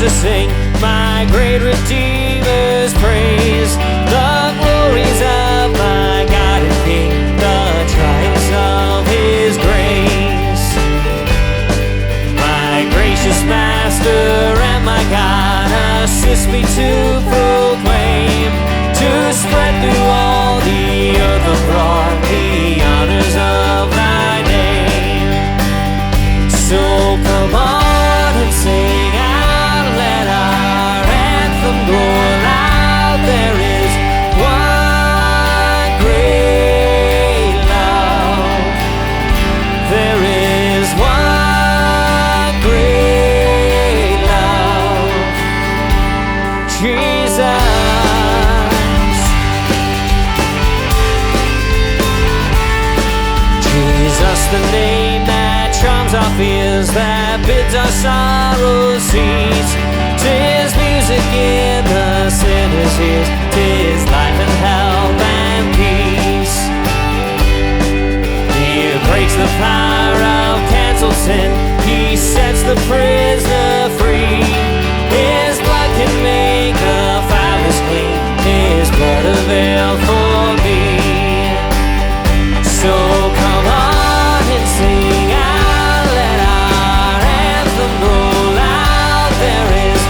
To sing my great Redeemer's praise, the glories of my God and King, the triumphs of His grace. My gracious Master and my God, assist me to proclaim, to spread through all the earth abroad the honors of Thy name. So come on and sing out. Go loud, there is one great love. There is one great love. Jesus. Jesus, the name that charms our fears, that bids our sorrows cease. 'Tis music in the sinner's ears, 'tis life and health and peace. He breaks the power of canceled sin, He sets the prisoner free. His blood can make the foulest clean, His blood availed for me. So come on and sing out, let our anthem grow loud. There is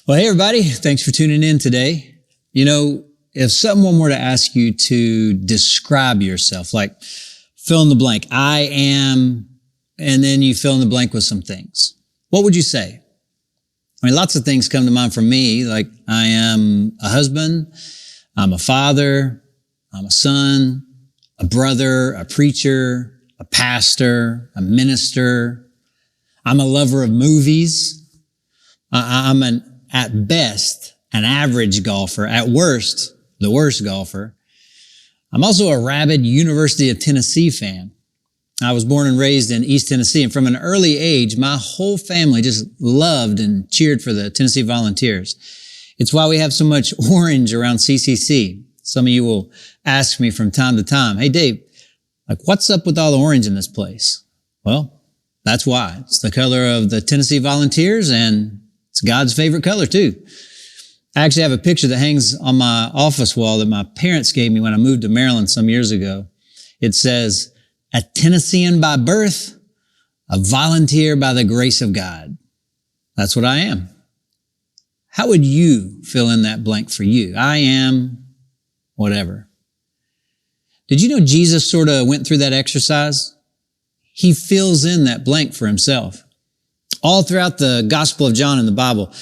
Well, hey everybody, thanks for tuning in today. You know, if someone were to ask you to describe yourself, like fill in the blank, I am, and then you fill in the blank with some things, what would you say? I mean, lots of things come to mind for me, like I am a husband, I'm a father, I'm a son, a brother, a preacher, a pastor, a minister. I'm a lover of movies. I'm at best, an average golfer. At worst, the worst golfer. I'm also a rabid University of Tennessee fan. I was born and raised in East Tennessee, and from an early age, my whole family just loved and cheered for the Tennessee Volunteers. It's why we have so much orange around CCC. Some of you will ask me from time to time, hey Dave, like what's up with all the orange in this place? Well, that's why. It's the color of the Tennessee Volunteers, and it's God's favorite color too. I actually have a picture that hangs on my office wall that my parents gave me when I moved to Maryland some years ago. It says, a Tennessean by birth, a volunteer by the grace of God. That's what I am. How would you fill in that blank for you? I am whatever. Did you know Jesus sort of went through that exercise? He fills in that blank for himself. All throughout the Gospel of John in the Bible,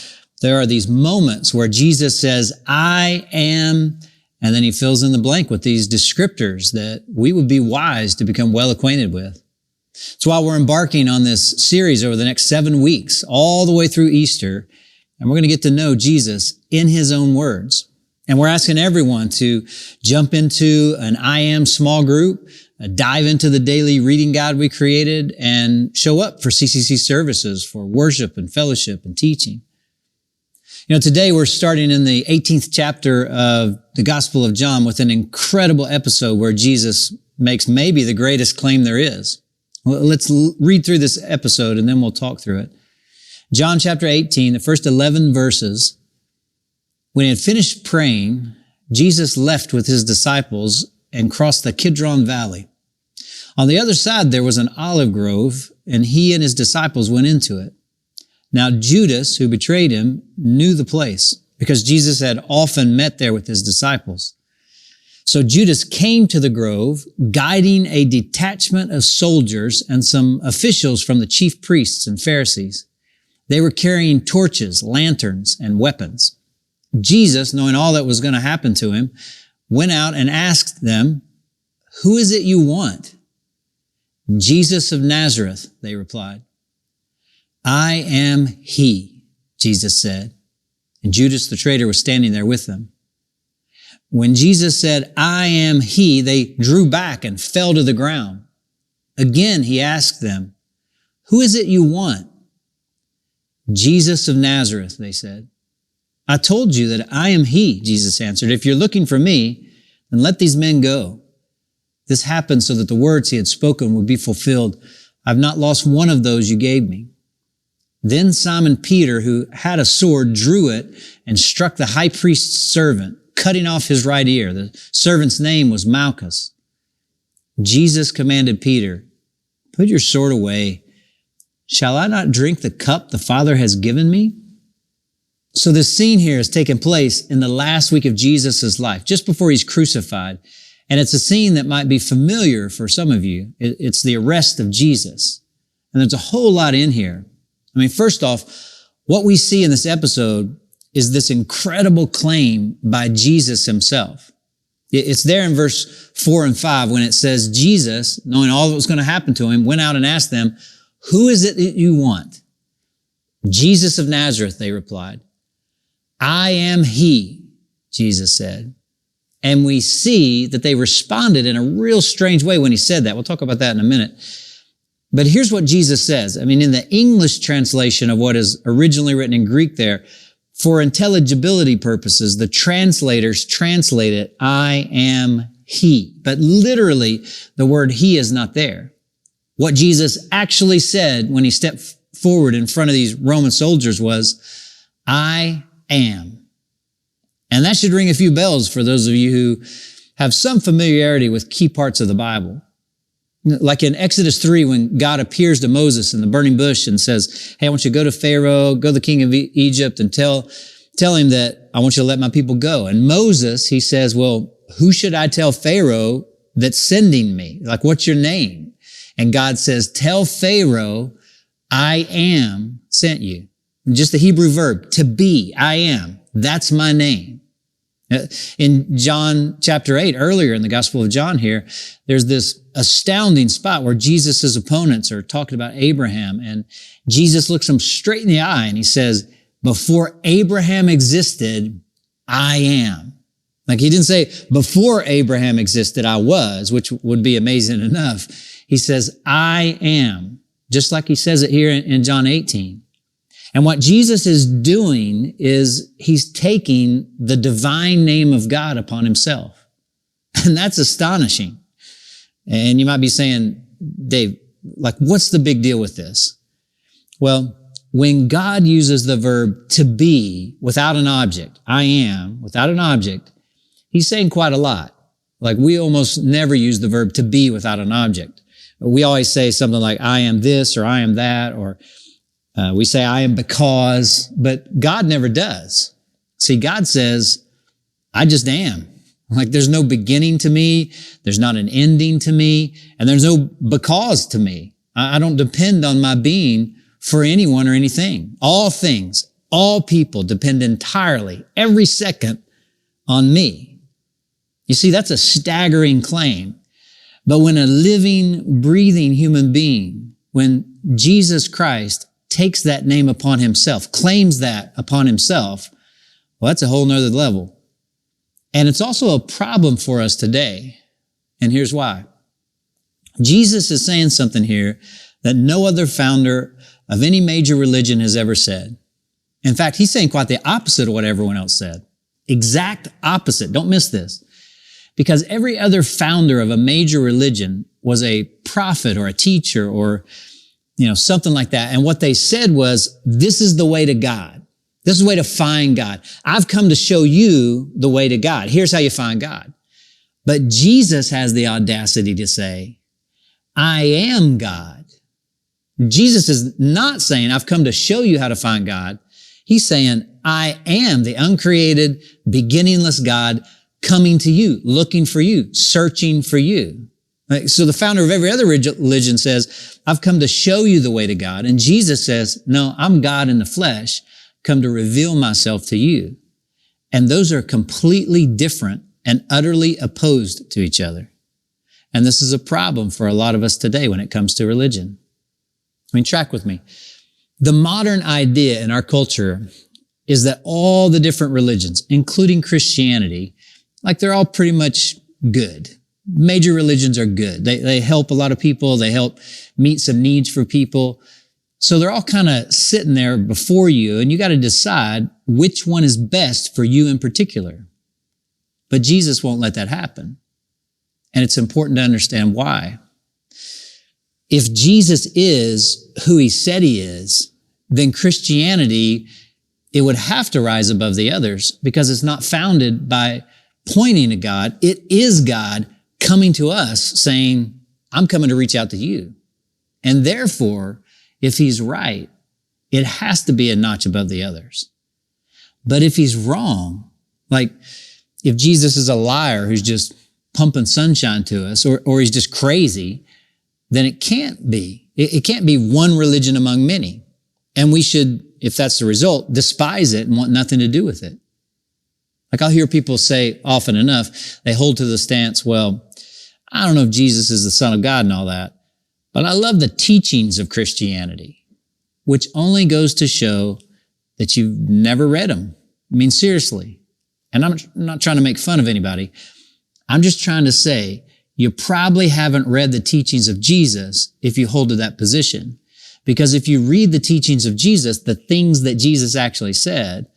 There are these moments where Jesus says, I am, and then he fills in the blank with these descriptors that we would be wise to become well acquainted with. So while we're embarking on this series over the next 7 weeks, all the way through Easter, and we're going to get to know Jesus in his own words. And we're asking everyone to jump into an I Am small group, dive into the daily reading guide we created, and show up for CCC services for worship and fellowship and teaching. You know, today we're starting in the 18th chapter of the Gospel of John with an incredible episode where Jesus makes maybe the greatest claim there is. Well, let's read through this episode and then we'll talk through it. John chapter 18, the first 11 verses. When he had finished praying, Jesus left with his disciples and crossed the Kidron Valley. On the other side, there was an olive grove, and he and his disciples went into it. Now Judas, who betrayed him, knew the place because Jesus had often met there with his disciples. So Judas came to the grove, guiding a detachment of soldiers and some officials from the chief priests and Pharisees. They were carrying torches, lanterns, and weapons. Jesus, knowing all that was going to happen to him, went out and asked them, "Who is it you want?" "Jesus of Nazareth," they replied. "I am he," Jesus said. And Judas the traitor was standing there with them. When Jesus said, "I am he," they drew back and fell to the ground. Again, he asked them, "Who is it you want?" "Jesus of Nazareth," they said. "I told you that I am he," Jesus answered. "If you're looking for me, then let these men go." This happened so that the words he had spoken would be fulfilled. "I've not lost one of those you gave me." Then Simon Peter, who had a sword, drew it and struck the high priest's servant, cutting off his right ear. The servant's name was Malchus. Jesus commanded Peter, "Put your sword away. Shall I not drink the cup the Father has given me?" So this scene here has taken place in the last week of Jesus' life, just before he's crucified. And it's a scene that might be familiar for some of you. It's the arrest of Jesus. And there's a whole lot in here. I mean, first off, what we see in this episode is this incredible claim by Jesus himself. It's there in verse 4 and 5 when it says, Jesus, knowing all that was going to happen to him, went out and asked them, "Who is it that you want?" "Jesus of Nazareth," they replied. "I am he," Jesus said. And we see that they responded in a real strange way when he said that. We'll talk about that in a minute. But here's what Jesus says. I mean, in the English translation of what is originally written in Greek there, for intelligibility purposes, the translators translate it, "I am he." But literally, the word he is not there. What Jesus actually said when he stepped forward in front of these Roman soldiers was, "I am." And that should ring a few bells for those of you who have some familiarity with key parts of the Bible. Like in Exodus 3, when God appears to Moses in the burning bush and says, "Hey, I want you to go to Pharaoh, go to the king of Egypt and tell him that I want you to let my people go." And Moses, he says, "Well, who should I tell Pharaoh that's sending me? Like, what's your name?" And God says, "Tell Pharaoh, I am sent you." Just the Hebrew verb, to be, I am. That's my name. In John chapter 8, earlier in the Gospel of John here, there's this astounding spot where Jesus' opponents are talking about Abraham, and Jesus looks them straight in the eye and he says, "Before Abraham existed, I am." Like he didn't say, "Before Abraham existed, I was," which would be amazing enough. He says, "I am," just like he says it here in John 18. And what Jesus is doing is he's taking the divine name of God upon himself. And that's astonishing. And you might be saying, "Dave, like, what's the big deal with this?" Well, when God uses the verb to be without an object, I am, without an object, he's saying quite a lot. Like we almost never use the verb to be without an object. We always say something like, "I am this," or "I am that," or we say, "I am because," but God never does. See, God says, "I just am." Like there's no beginning to me, there's not an ending to me, and there's no because to me. I don't depend on my being for anyone or anything. All things, All people depend entirely, every second, on me. You see, that's a staggering claim. But when a living, breathing human being, when Jesus Christ takes that name upon himself, claims that upon himself, well, that's a whole nother level. And it's also a problem for us today. And here's why. Jesus is saying something here that no other founder of any major religion has ever said. In fact, he's saying quite the opposite of what everyone else said. Exact opposite. Don't miss this. Because every other founder of a major religion was a prophet or a teacher or, something like that. And what they said was, this is the way to God. This is the way to find God. I've come to show you the way to God. Here's how you find God. But Jesus has the audacity to say, I am God. Jesus is not saying, I've come to show you how to find God. He's saying, I am the uncreated, beginningless God coming to you, looking for you, searching for you. So the founder of every other religion says, I've come to show you the way to God. And Jesus says, no, I'm God in the flesh, come to reveal myself to you. And those are completely different and utterly opposed to each other. And this is a problem for a lot of us today when it comes to religion. Track with me. The modern idea in our culture is that all the different religions, including Christianity, they're all pretty much good. Major religions are good. They help a lot of people. They help meet some needs for people. So they're all kind of sitting there before you, and you got to decide which one is best for you in particular. But Jesus won't let that happen. And it's important to understand why. If Jesus is who he said he is, then Christianity, it would have to rise above the others because it's not founded by pointing to God. It is God coming to us saying, I'm coming to reach out to you. And therefore, if he's right, it has to be a notch above the others. But if he's wrong, if Jesus is a liar who's just pumping sunshine to us, or he's just crazy, then it can't be. It can't be one religion among many. And we should, if that's the result, despise it and want nothing to do with it. I'll hear people say often enough, they hold to the stance, well, I don't know if Jesus is the Son of God and all that, but I love the teachings of Christianity, which only goes to show that you've never read them. Seriously. And I'm not trying to make fun of anybody. I'm just trying to say you probably haven't read the teachings of Jesus if you hold to that position. Because if you read the teachings of Jesus, the things that Jesus actually said,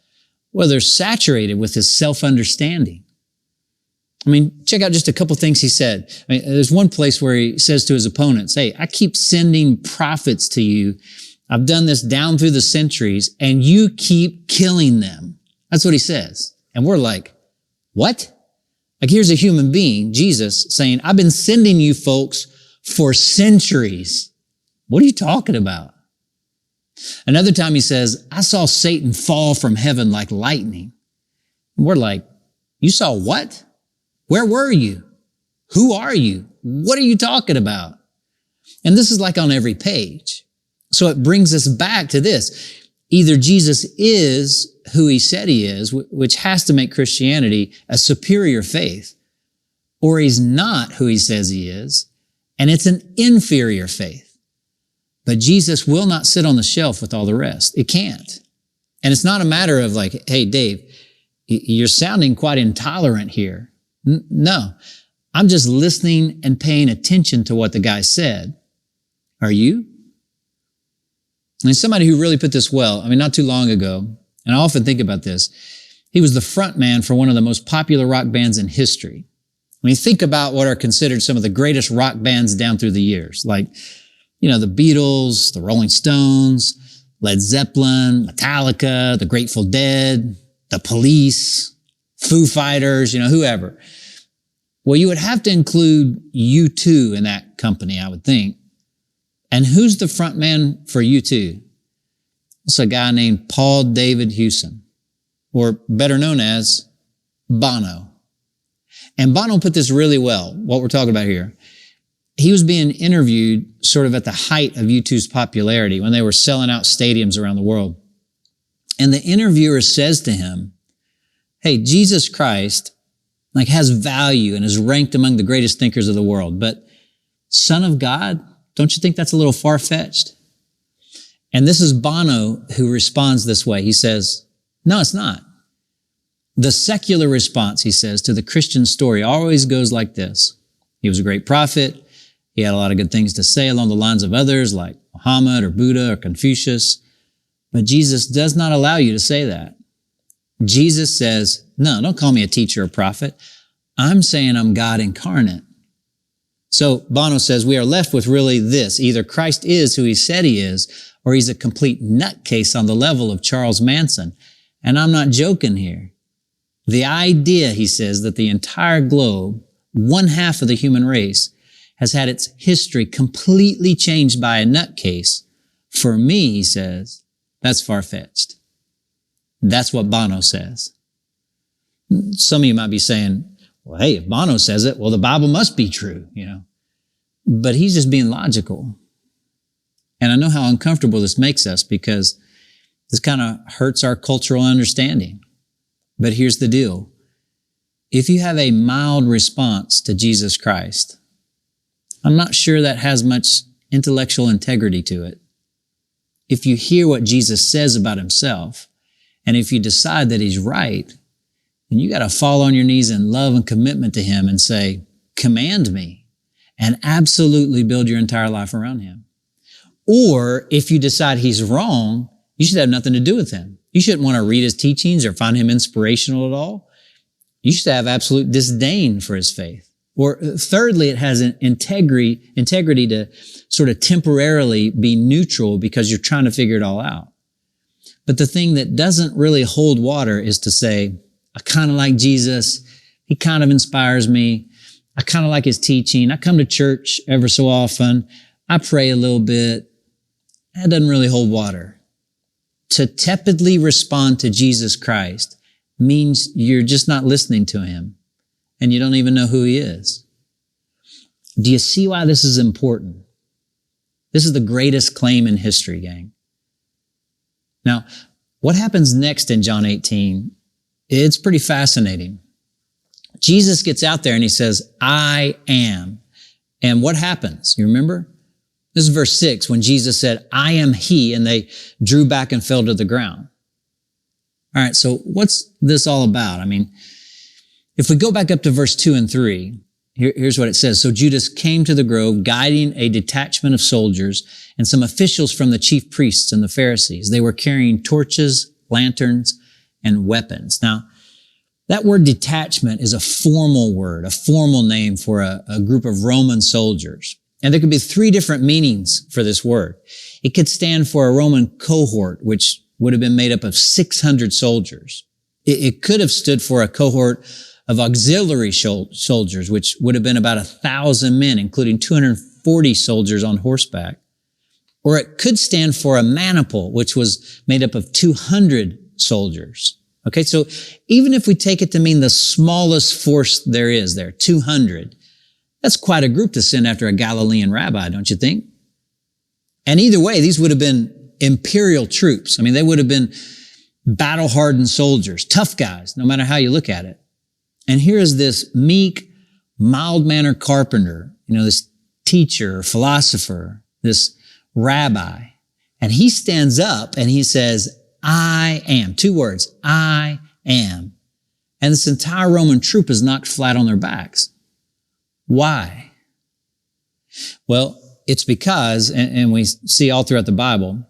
well, they're saturated with his self-understanding. Check out just a couple things he said. There's one place where he says to his opponents, hey, I keep sending prophets to you. I've done this down through the centuries, and you keep killing them. That's what he says. And we're like, what? Here's a human being, Jesus, saying, I've been sending you folks for centuries. What are you talking about? Another time he says, I saw Satan fall from heaven like lightning. And we're like, you saw what? Where were you? Who are you? What are you talking about? And this is on every page. So it brings us back to this. Either Jesus is who he said he is, which has to make Christianity a superior faith, or he's not who he says he is, and it's an inferior faith. But Jesus will not sit on the shelf with all the rest. It can't. And it's not a matter of hey, Dave, you're sounding quite intolerant here. No, I'm just listening and paying attention to what the guy said. Are you? Somebody who really put this well, not too long ago, and I often think about this, he was the front man for one of the most popular rock bands in history. When you think about what are considered some of the greatest rock bands down through the years, the Beatles, the Rolling Stones, Led Zeppelin, Metallica, the Grateful Dead, the Police, Foo Fighters, whoever. Well, you would have to include U2 in that company, I would think. And who's the front man for U2? It's a guy named Paul David Hewson, or better known as Bono. And Bono put this really well, what we're talking about here. He was being interviewed sort of at the height of U2's popularity when they were selling out stadiums around the world. And the interviewer says to him, hey, Jesus Christ has value and is ranked among the greatest thinkers of the world, but Son of God, don't you think that's a little far-fetched? And this is Bono who responds this way. He says, no, it's not. The secular response, he says, to the Christian story always goes like this. He was a great prophet. He had a lot of good things to say along the lines of others like Muhammad or Buddha or Confucius. But Jesus does not allow you to say that. Jesus says, no, don't call me a teacher or prophet. I'm saying I'm God incarnate. So Bono says we are left with really this. Either Christ is who he said he is, or he's a complete nutcase on the level of Charles Manson. And I'm not joking here. The idea, he says, that the entire globe, one half of the human race, has had its history completely changed by a nutcase, for me, he says, that's far-fetched. That's what Bono says. Some of you might be saying, well, hey, if Bono says it, well, the Bible must be true, But he's just being logical. And I know how uncomfortable this makes us because this kind of hurts our cultural understanding. But here's the deal. If you have a mild response to Jesus Christ, I'm not sure that has much intellectual integrity to it. If you hear what Jesus says about himself, and if you decide that he's right, then you got to fall on your knees in love and commitment to him and say, command me, and absolutely build your entire life around him. Or if you decide he's wrong, you should have nothing to do with him. You shouldn't want to read his teachings or find him inspirational at all. You should have absolute disdain for his faith. Or thirdly, it has an integrity to sort of temporarily be neutral because you're trying to figure it all out. But the thing that doesn't really hold water is to say, I kind of like Jesus. He kind of inspires me. I kind of like his teaching. I come to church ever so often. I pray a little bit. That doesn't really hold water. To tepidly respond to Jesus Christ means you're just not listening to him and you don't even know who he is. Do you see why this is important? This is the greatest claim in history, gang. Now, what happens next in John 18? It's pretty fascinating. Jesus gets out there and he says, I am. And what happens? You remember? This is verse 6 when Jesus said, I am he, and they drew back and fell to the ground. All right, so what's this all about? I mean, if we go back up to verse 2 and 3, here's what it says. So Judas came to the grove, guiding a detachment of soldiers and some officials from the chief priests and the Pharisees. They were carrying torches, lanterns, and weapons. Now, that word detachment is a formal word, a formal name for a group of Roman soldiers. And there could be three different meanings for this word. It could stand for a Roman cohort, which would have been made up of 600 soldiers. It could have stood for a cohort of auxiliary soldiers, which would have been about 1,000 men, including 240 soldiers on horseback. Or it could stand for a maniple, which was made up of 200 soldiers. Okay, so even if we take it to mean the smallest force there is there, 200, that's quite a group to send after a Galilean rabbi, don't you think? And either way, these would have been imperial troops. I mean, they would have been battle-hardened soldiers, tough guys, no matter how you look at it. And here is this meek, mild-mannered carpenter, this teacher or philosopher, this rabbi. And he stands up and he says, I am. 2 words, I am. And this entire Roman troop is knocked flat on their backs. Why? Well, it's because, and we see all throughout the Bible,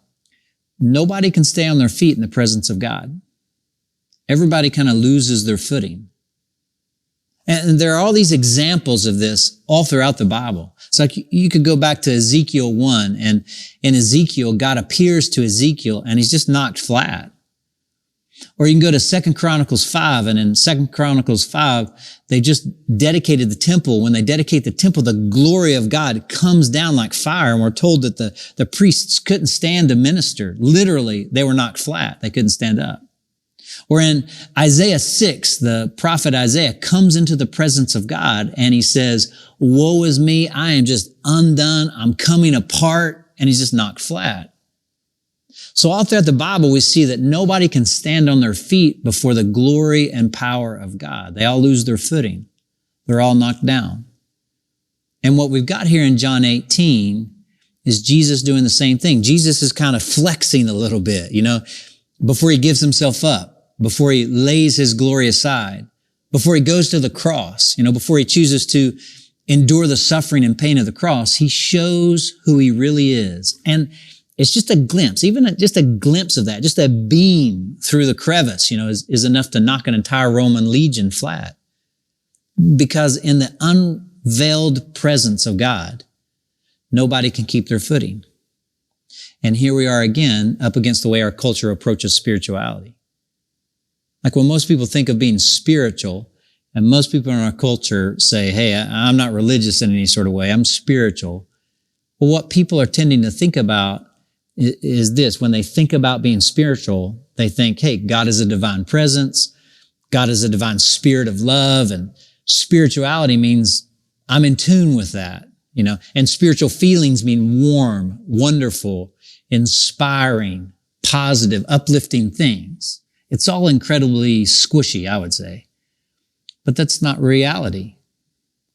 nobody can stay on their feet in the presence of God. Everybody kind of loses their footing. And there are all these examples of this all throughout the Bible. It's like you could go back to Ezekiel 1, and in Ezekiel, God appears to Ezekiel and he's just knocked flat. Or you can go to 2 Chronicles 5, and in 2 Chronicles 5, they just dedicated the temple. When they dedicate the temple, the glory of God comes down like fire, and we're told that the priests couldn't stand to minister. Literally, they were knocked flat. They couldn't stand up. Or in Isaiah 6, the prophet Isaiah comes into the presence of God and he says, woe is me, I am just undone, I'm coming apart, and he's just knocked flat. So all throughout the Bible, we see that nobody can stand on their feet before the glory and power of God. They all lose their footing. They're all knocked down. And what we've got here in John 18 is Jesus doing the same thing. Jesus is kind of flexing a little bit, before he gives himself up, before he lays his glory aside, before he goes to the cross, before he chooses to endure the suffering and pain of the cross, he shows who he really is. And it's just a glimpse, just a glimpse of that, just a beam through the crevice, is enough to knock an entire Roman legion flat. Because in the unveiled presence of God, nobody can keep their footing. And here we are again, up against the way our culture approaches spirituality. Like when most people think of being spiritual, and most people in our culture say, hey, I'm not religious in any sort of way, I'm spiritual. Well, what people are tending to think about is this. When they think about being spiritual, they think, hey, God is a divine presence, God is a divine spirit of love, and spirituality means I'm in tune with that, and spiritual feelings mean warm, wonderful, inspiring, positive, uplifting things. It's all incredibly squishy, I would say. But that's not reality.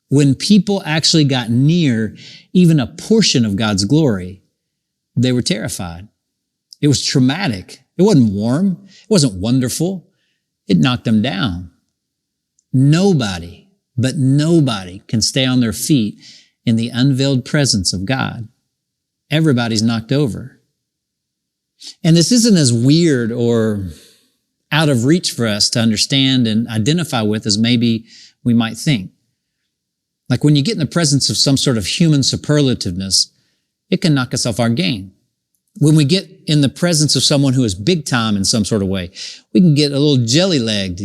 When people actually got near even a portion of God's glory, they were terrified. It was traumatic. It wasn't warm. It wasn't wonderful. It knocked them down. Nobody can stay on their feet in the unveiled presence of God. Everybody's knocked over. And this isn't as weird or out of reach for us to understand and identify with as maybe we might think. Like when you get in the presence of some sort of human superlativeness, it can knock us off our game. When we get in the presence of someone who is big time in some sort of way, we can get a little jelly-legged,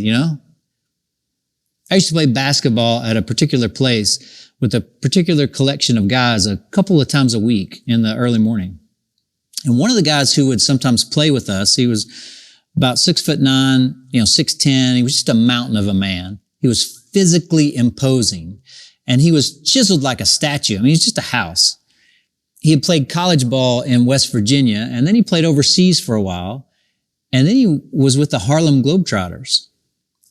I used to play basketball at a particular place with a particular collection of guys a couple of times a week in the early morning. And one of the guys who would sometimes play with us, he was about 6'9", 6'10". He was just a mountain of a man. He was physically imposing, and he was chiseled like a statue. He's just a house. He had played college ball in West Virginia, and then he played overseas for a while, and then he was with the Harlem Globetrotters.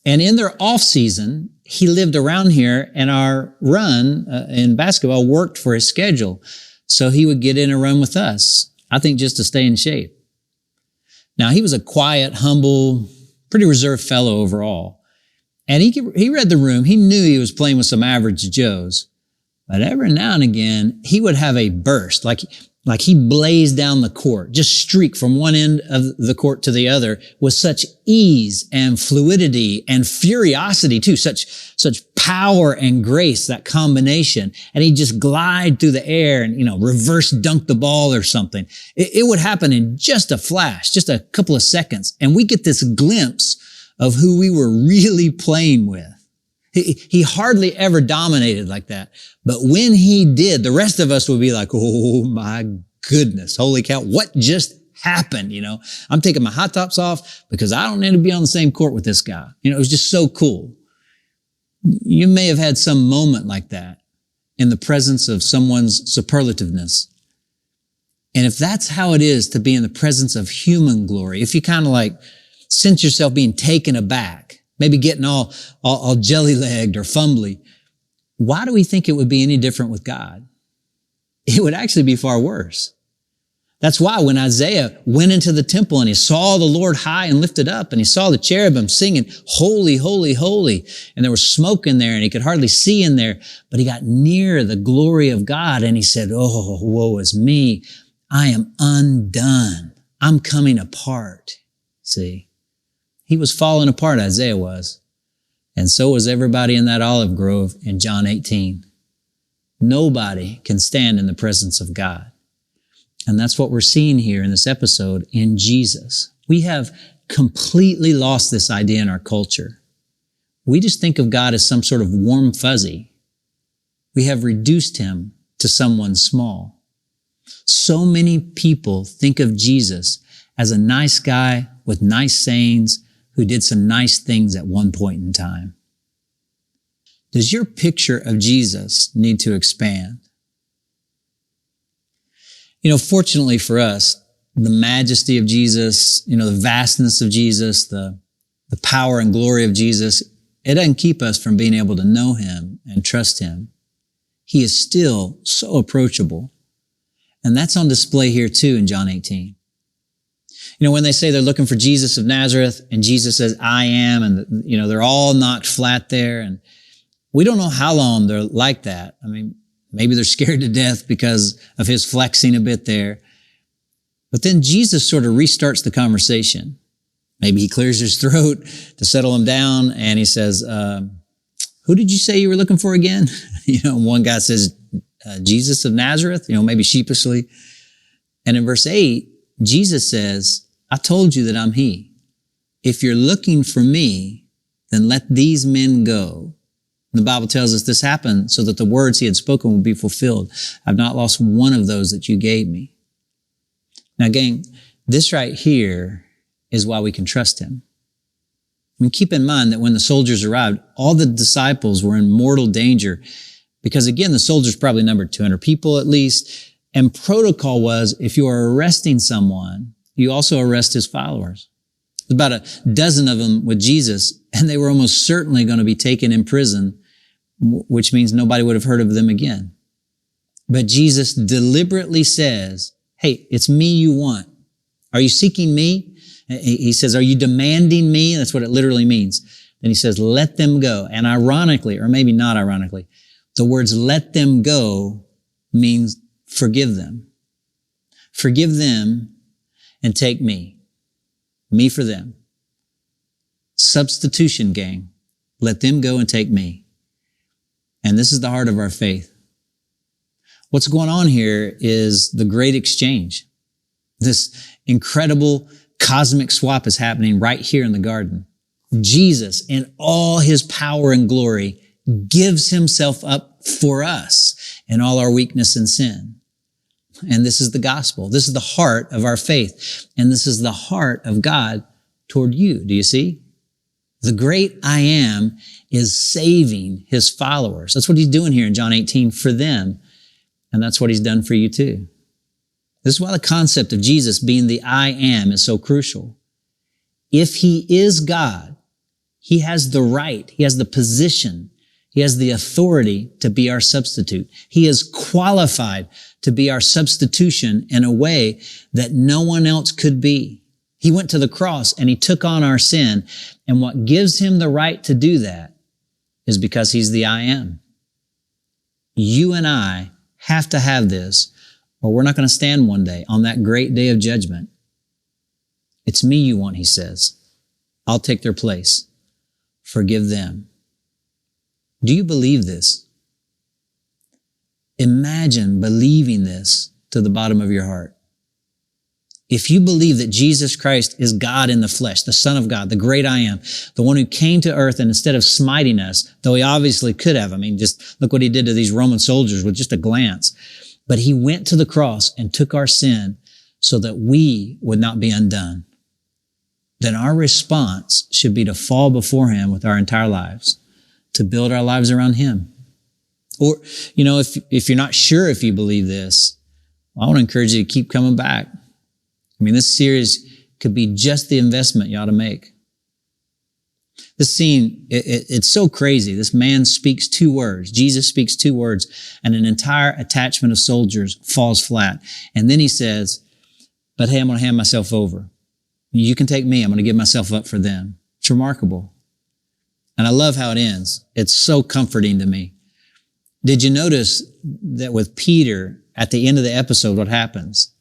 And in their off season, he lived around here, and our run in basketball worked for his schedule. So he would get in a run with us, I think just to stay in shape. Now, he was a quiet, humble, pretty reserved fellow overall. And he read the room. He knew he was playing with some average Joes. But every now and again, he would have a burst, like he blazed down the court, just streak from one end of the court to the other with such ease and fluidity and furiosity too, such power and grace, that combination. And he'd just glide through the air and, reverse dunk the ball or something. It would happen in just a flash, just a couple of seconds. And we get this glimpse of who we were really playing with. He hardly ever dominated like that. But when he did, the rest of us would be like, oh my goodness, holy cow, what just happened? I'm taking my hot tops off because I don't need to be on the same court with this guy. It was just so cool. You may have had some moment like that in the presence of someone's superlativeness. And if that's how it is to be in the presence of human glory, if you kind of like sense yourself being taken aback, maybe getting all jelly-legged or fumbly, why do we think it would be any different with God? It would actually be far worse. That's why when Isaiah went into the temple and he saw the Lord high and lifted up and he saw the cherubim singing, holy, holy, holy, and there was smoke in there and he could hardly see in there, but he got near the glory of God and he said, oh, woe is me. I am undone. I'm coming apart. See? He was falling apart, Isaiah was. And so was everybody in that olive grove in John 18. Nobody can stand in the presence of God. And that's what we're seeing here in this episode in Jesus. We have completely lost this idea in our culture. We just think of God as some sort of warm fuzzy. We have reduced him to someone small. So many people think of Jesus as a nice guy with nice sayings who did some nice things at one point in time. Does your picture of Jesus need to expand? Fortunately for us, the majesty of Jesus, the vastness of Jesus, the power and glory of Jesus, it doesn't keep us from being able to know him and trust him. He is still so approachable. And that's on display here too in John 18. When they say they're looking for Jesus of Nazareth and Jesus says, I am, and they're all knocked flat there. And we don't know how long they're like that. Maybe they're scared to death because of his flexing a bit there. But then Jesus sort of restarts the conversation. Maybe he clears his throat to settle him down, and he says, who did you say you were looking for again? One guy says, Jesus of Nazareth, maybe sheepishly. And in verse 8, Jesus says, I told you that I'm he. If you're looking for me, then let these men go. The Bible tells us this happened so that the words he had spoken would be fulfilled. I've not lost one of those that you gave me. Now, gang, this right here is why we can trust him. Keep in mind that when the soldiers arrived, all the disciples were in mortal danger because, again, the soldiers probably numbered 200 people at least. And protocol was, if you are arresting someone, you also arrest his followers. There's about a dozen of them with Jesus, and they were almost certainly going to be taken in prison, which means nobody would have heard of them again. But Jesus deliberately says, hey, it's me you want. Are you seeking me? He says, are you demanding me? That's what it literally means. Then he says, let them go. And ironically, or maybe not ironically, the words let them go means forgive them. Forgive them and take me. Me for them. Substitution, gang. Let them go and take me. And this is the heart of our faith. What's going on here is the great exchange. This incredible cosmic swap is happening right here in the garden. Jesus, in all his power and glory, gives himself up for us in all our weakness and sin. And this is the gospel. This is the heart of our faith. And this is the heart of God toward you. Do you see? The great I am is saving his followers. That's what he's doing here in John 18 for them. And that's what he's done for you too. This is why the concept of Jesus being the I am is so crucial. If he is God, he has the right, he has the position, he has the authority to be our substitute. He is qualified to be our substitution in a way that no one else could be. He went to the cross and he took on our sin. And what gives him the right to do that is because he's the I am. You and I have to have this, or we're not going to stand one day on that great day of judgment. It's me you want, he says. I'll take their place. Forgive them. Do you believe this? Imagine believing this to the bottom of your heart. If you believe that Jesus Christ is God in the flesh, the Son of God, the great I am, the one who came to earth and instead of smiting us, though he obviously could have, just look what he did to these Roman soldiers with just a glance. But he went to the cross and took our sin so that we would not be undone. Then our response should be to fall before him with our entire lives, to build our lives around him. Or, if you're not sure if you believe this, I want to encourage you to keep coming back. This series could be just the investment you ought to make. This scene, it's so crazy. This man speaks 2 words. Jesus speaks 2 words, and an entire attachment of soldiers falls flat. And then he says, but hey, I'm going to hand myself over. You can take me. I'm going to give myself up for them. It's remarkable. And I love how it ends. It's so comforting to me. Did you notice that with Peter, at the end of the episode, what happens?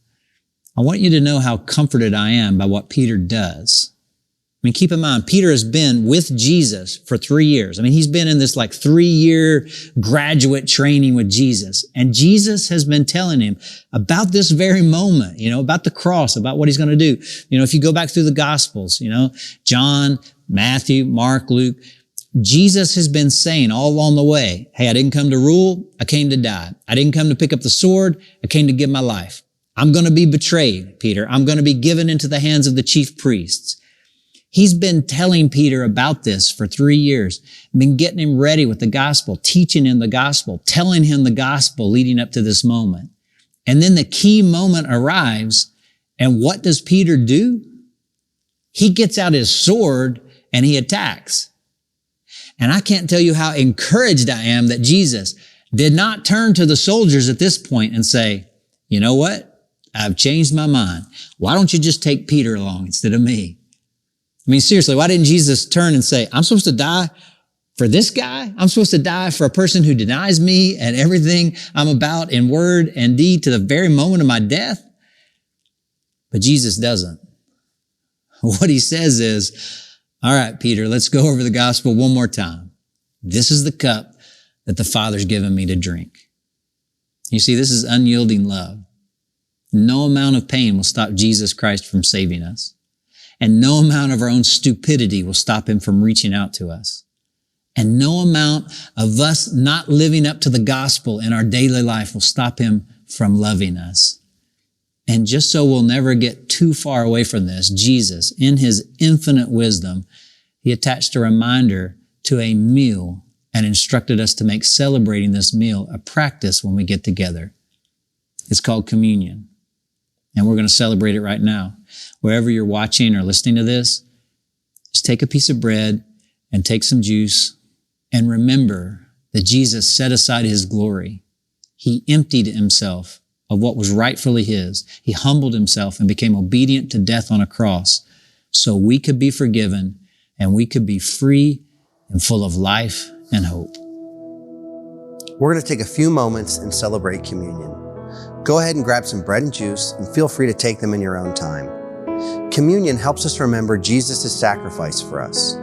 I want you to know how comforted I am by what Peter does. Keep in mind, Peter has been with Jesus for 3 years. He's been in this 3-year graduate training with Jesus. And Jesus has been telling him about this very moment, about the cross, about what he's going to do. If you go back through the Gospels, John, Matthew, Mark, Luke, Jesus has been saying all along the way, hey, I didn't come to rule, I came to die. I didn't come to pick up the sword, I came to give my life. I'm going to be betrayed, Peter. I'm going to be given into the hands of the chief priests. He's been telling Peter about this for 3 years, been getting him ready with the gospel, teaching him the gospel, telling him the gospel leading up to this moment. And then the key moment arrives, And what does Peter do? He gets out his sword and he attacks. And I can't tell you how encouraged I am that Jesus did not turn to the soldiers at this point and say, you know what? I've changed my mind. Why don't you just take Peter along instead of me? I mean, seriously, why didn't Jesus turn and say, I'm supposed to die for this guy? I'm supposed to die for a person who denies me and everything I'm about in word and deed to the very moment of my death? But Jesus doesn't. What he says is, all right, Peter, let's go over the gospel one more time. This is the cup that the Father's given me to drink. You see, this is unyielding love. No amount of pain will stop Jesus Christ from saving us. And no amount of our own stupidity will stop him from reaching out to us. And no amount of us not living up to the gospel in our daily life will stop him from loving us. And just so we'll never get too far away from this, Jesus, in his infinite wisdom, he attached a reminder to a meal and instructed us to make celebrating this meal a practice when we get together. It's called communion. And we're going to celebrate it right now. Wherever you're watching or listening to this, just take a piece of bread and take some juice and remember that Jesus set aside his glory. He emptied himself of what was rightfully his. He humbled himself and became obedient to death on a cross so we could be forgiven and we could be free and full of life and hope. We're going to take a few moments and celebrate communion. Go ahead and grab some bread and juice and feel free to take them in your own time. Communion helps us remember Jesus' sacrifice for us.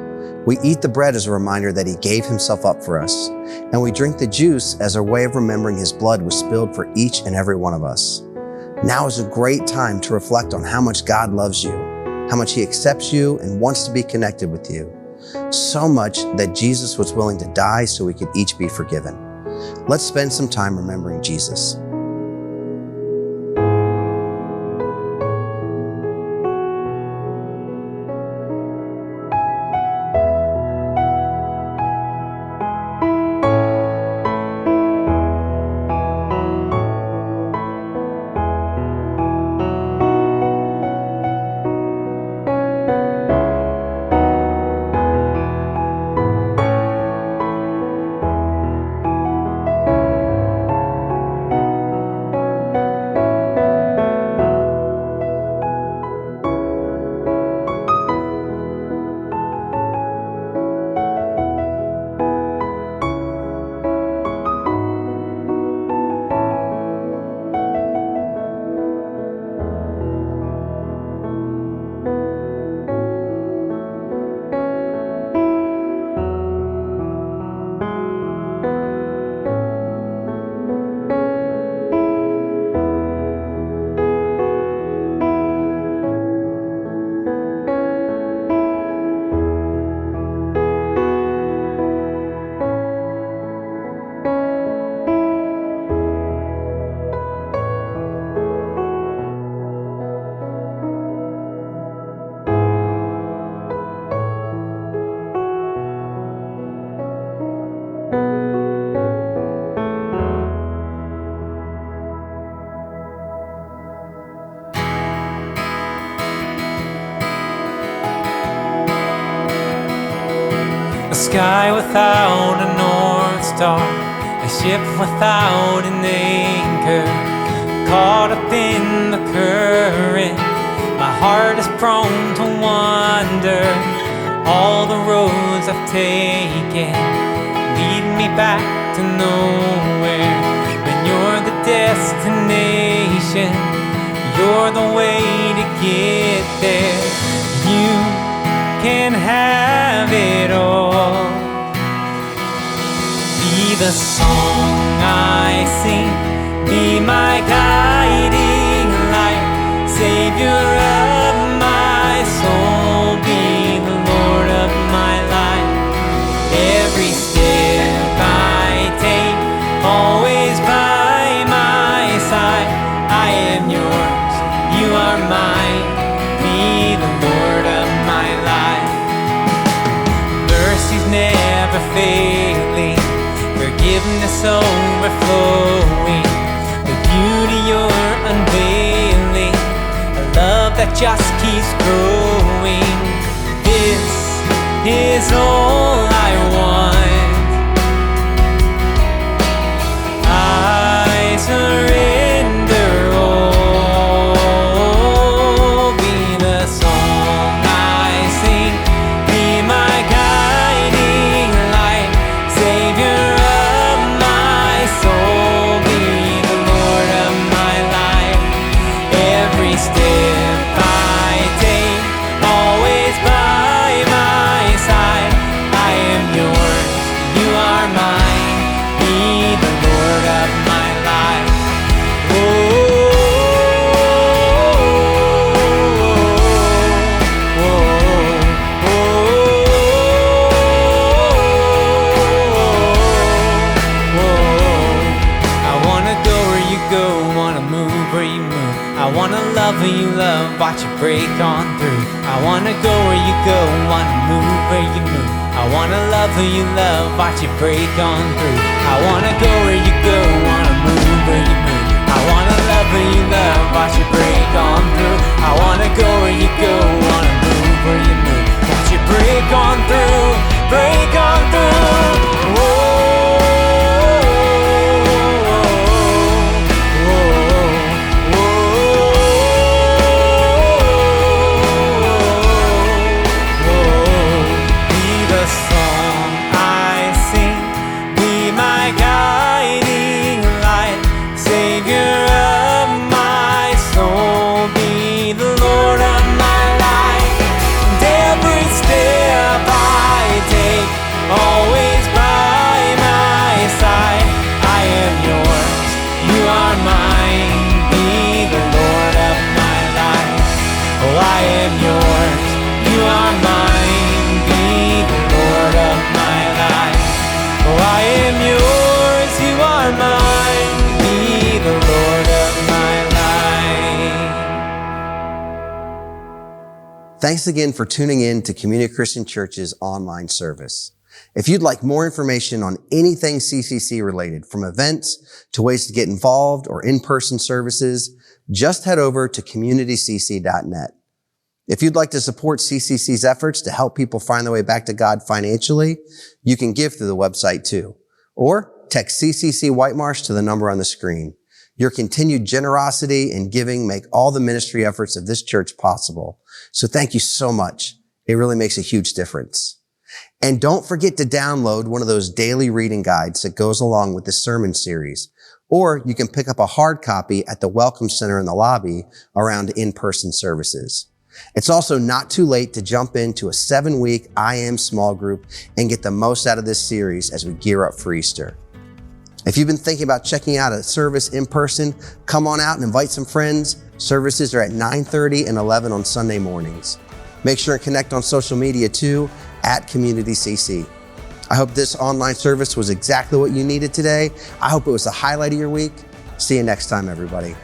We eat the bread as a reminder that he gave himself up for us, and we drink the juice as a way of remembering his blood was spilled for each and every one of us. Now is a great time to reflect on how much God loves you, how much he accepts you and wants to be connected with you. So much that Jesus was willing to die so we could each be forgiven. Let's spend some time remembering Jesus. Sky without a North Star, a ship without an anchor, caught up in the current. My heart is prone to wander. All the roads I've taken lead me back to nowhere. When you're the destination, you're the way to get there. You can have it all. Be the song I sing, be my guiding light, Savior of my soul, be the Lord of my life. Every step I take, always by my side. I am yours, you are mine, be the Lord of my life. Mercy's never failing, forgiveness overflowing, the beauty you're unveiling, a love just keeps growing. This is all I want. I surrender all. Be the song I sing, be my guiding light, Savior of my soul, be the Lord of my life. Every step I take, always by my side. I am yours, you are mine, be the Lord of my life. I wanna go where you go, wanna move where you move. I wanna love who you love, watch you break on through. I wanna go where you go, wanna move where you move. I wanna love who you love, watch you break on through. I wanna go where you go, wanna move where you move. I wanna love who you love, watch you break on through. I wanna go where you go, wanna move where you move. Watch you break on through, break on through. Be the song I sing, be my guiding light, Savior of my soul, be the Lord of my life. And every step I take, always by my side. I am yours, you are mine, be the Lord of my life. Oh, I am yours, you are mine, be the Lord of my life. Oh, I am yours, you are mine, be the Lord of my life. Thanks again for tuning in to Community Christian Church's online service. If you'd like more information on anything CCC related, from events to ways to get involved or in-person services, just head over to communitycc.net. If you'd like to support CCC's efforts to help people find their way back to God financially, you can give through the website too. Or text CCC White Marsh to the number on the screen. Your continued generosity and giving make all the ministry efforts of this church possible. So thank you so much. It really makes a huge difference. And don't forget to download one of those daily reading guides that goes along with this sermon series. Or you can pick up a hard copy at the Welcome Center in the lobby around in-person services. It's also not too late to jump into a 7-week I Am small group and get the most out of this series as we gear up for Easter. If you've been thinking about checking out a service in person, come on out and invite some friends. Services are at 9:30 and 11 on Sunday mornings. Make sure and connect on social media too, at CommunityCC. I hope this online service was exactly what you needed today. I hope it was the highlight of your week. See you next time, everybody.